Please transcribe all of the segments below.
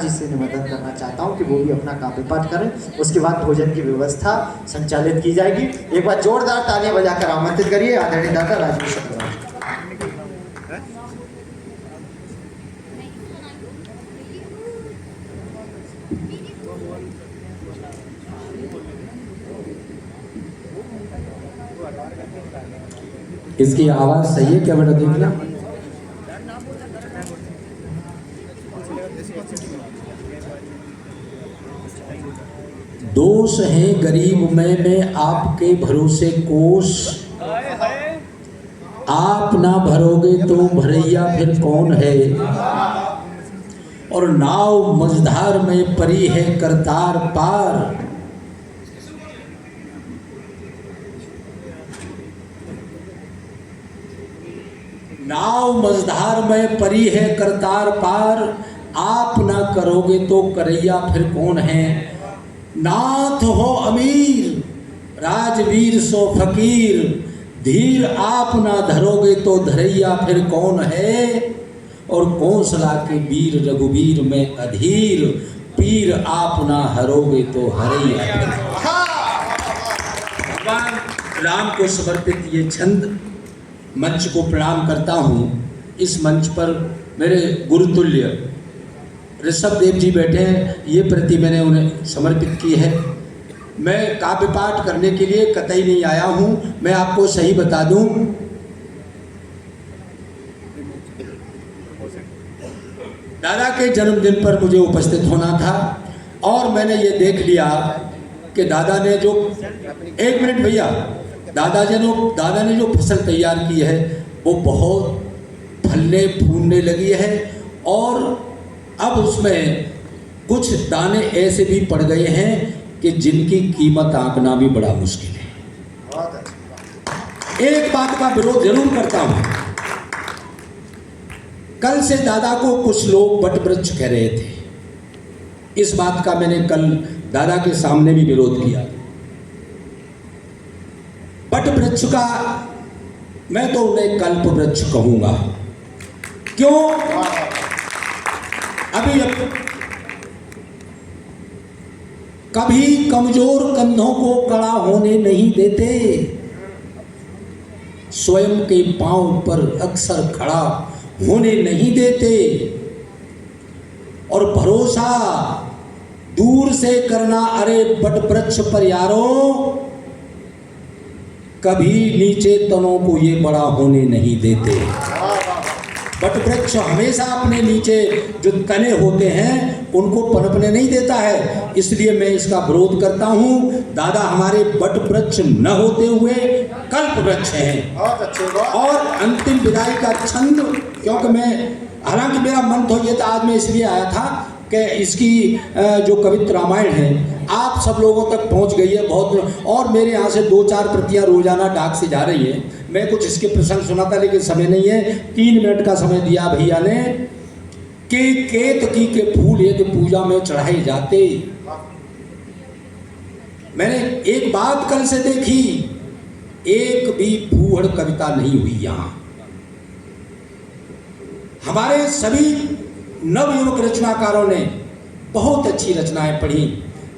जी से निवेदन करना चाहता हूं कि वो भी अपना काव्य पाठ करें। उसके बाद भोजन की व्यवस्था संचालित की जाएगी। एक बार जोरदार तालियां बजाकर आमंत्रित करिए आदरणीय दादा राजेश अग्रवाल। इसकी आवाज सही है क्या बेटा, देखना। दोष है गरीब मैं आपके भरोसे कोष, आप ना भरोगे तो भरैया फिर कौन है। और नाव मझधार में परी है करतार पार, नाव मझधार में परी है करतार पार, आप ना करोगे तो करैया फिर कौन है। नाथ हो अमीर राजवीर सो फकीर, धीर आप ना धरोगे तो धरैया फिर कौन है। और कौशला के वीर रघुवीर में अधीर, पीर आप ना हरोगे तो हरैया फिर। भगवान राम को समर्पित ये छंद मंच को प्रणाम करता हूँ। इस मंच पर मेरे गुरुतुल्य ऋषभ देव जी बैठे हैं, ये प्रति मैंने उन्हें समर्पित की है। मैं काव्य पाठ करने के लिए कतई नहीं आया हूँ। मैं आपको सही बता दूँ, दादा के जन्मदिन पर मुझे उपस्थित होना था और मैंने ये देख लिया कि दादा ने जो, एक मिनट भैया, दादा ने जो फसल तैयार की है वो बहुत फलने फूलने लगी है और अब उसमें कुछ दाने ऐसे भी पड़ गए हैं कि जिनकी कीमत आंकना भी बड़ा मुश्किल है। एक बात का विरोध जरूर करता हूं। कल से दादा को कुछ लोग बट वृक्ष कह रहे थे, इस बात का मैंने कल दादा के सामने भी विरोध किया। बट वृक्ष का मैं तो उन्हें कल्प वृक्ष कहूंगा। क्यों? अभी कभी कमजोर कंधों को कड़ा होने नहीं देते, स्वयं के पांव पर अक्सर खड़ा होने नहीं देते। और भरोसा दूर से करना अरे बट वृक्ष पर यारों, कभी नीचे तनों को ये बड़ा होने नहीं देते। बट वृक्ष हमेशा अपने नीचे जो तने होते हैं उनको पनपने नहीं देता है, इसलिए मैं इसका विरोध करता हूँ। दादा हमारे बट वृक्ष न होते हुए कल्प वृक्ष हैं। और अंतिम विदाई का छंद, क्योंकि मैं, हालांकि मेरा मन तो ये था, आज मैं इसलिए आया था कि इसकी जो कवित्र रामायण है आप सब लोगों तक पहुंच गई है बहुत, और मेरे यहाँ से 2-4 प्रतियाँ रोजाना डाक से जा रही हैं। मैं कुछ इसके प्रसंग सुनाता लेकिन समय नहीं है। 3 मिनट का समय दिया भैया ने कि केतकी के फूल यदि पूजा में चढ़ाए जाते। मैंने एक बात कल से देखी, एक भी फूहड़ कविता नहीं हुई यहाँ। हमारे सभी नवयुवक रचनाकारों ने बहुत अच्छी रचनाएं पढ़ी।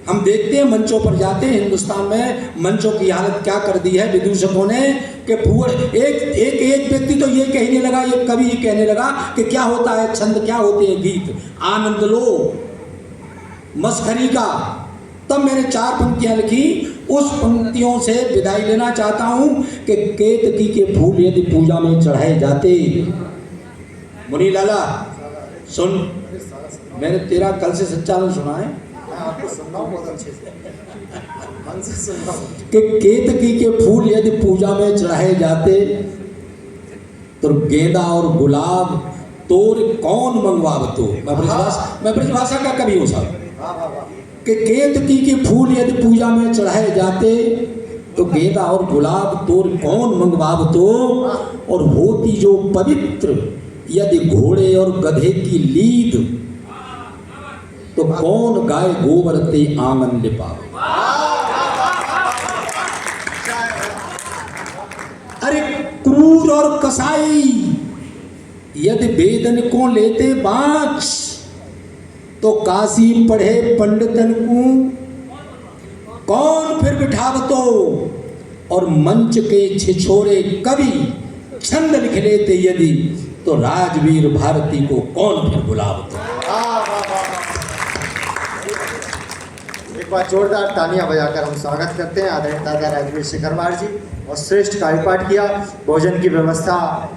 हम देखते हैं मंचों पर जाते हैं, हिंदुस्तान में मंचों की हालत क्या कर दी है विदूषकों ने कि फूहड़, एक व्यक्ति तो ये कहने लगा, एक कवि ये कहने लगा कि क्या होता है छंद, क्या होते हैं गीत, आनंद लो मस्खरी का। तब मैंने 4 पंक्तियां लिखी, उस पंक्तियों से विदाई लेना चाहता हूं कि केतकी के फूल यदि पूजा में चढ़ाए जाते। मुनि लाला सुन, मैंने तेरा कल से सच्चालन सुना है कि केतकी के फूल यदि पूजा में चढ़ाए जाते तो गेंदा और गुलाब तोर कौन मंगवावतो। मैं ब्रजभाषा का कवि हूँ साहब। कि केतकी के फूल यदि पूजा में चढ़ाए जाते तो गेंदा और गुलाब तोर कौन मंगवावतो। और होती जो पवित्र यदि घोड़े और गधे की लीद तो कौन गाय गोबर ते आंगन लिपावे। अरे क्रूर और कसाई यदि वेदन को लेते बाँच तो काशी पढ़े पंडितन को कौन फिर बिठावतो, और मंच के छिछोरे कवि छंद लिख लेते यदि, तो राजवीर भारती को कौन फिर बुलावतो। एक बार जोरदार तालियां बजाकर हम स्वागत करते हैं आदरणीय दादा राजवीर शिखरवार जी। और श्रेष्ठ कार्यपाठ किया, भोजन की व्यवस्था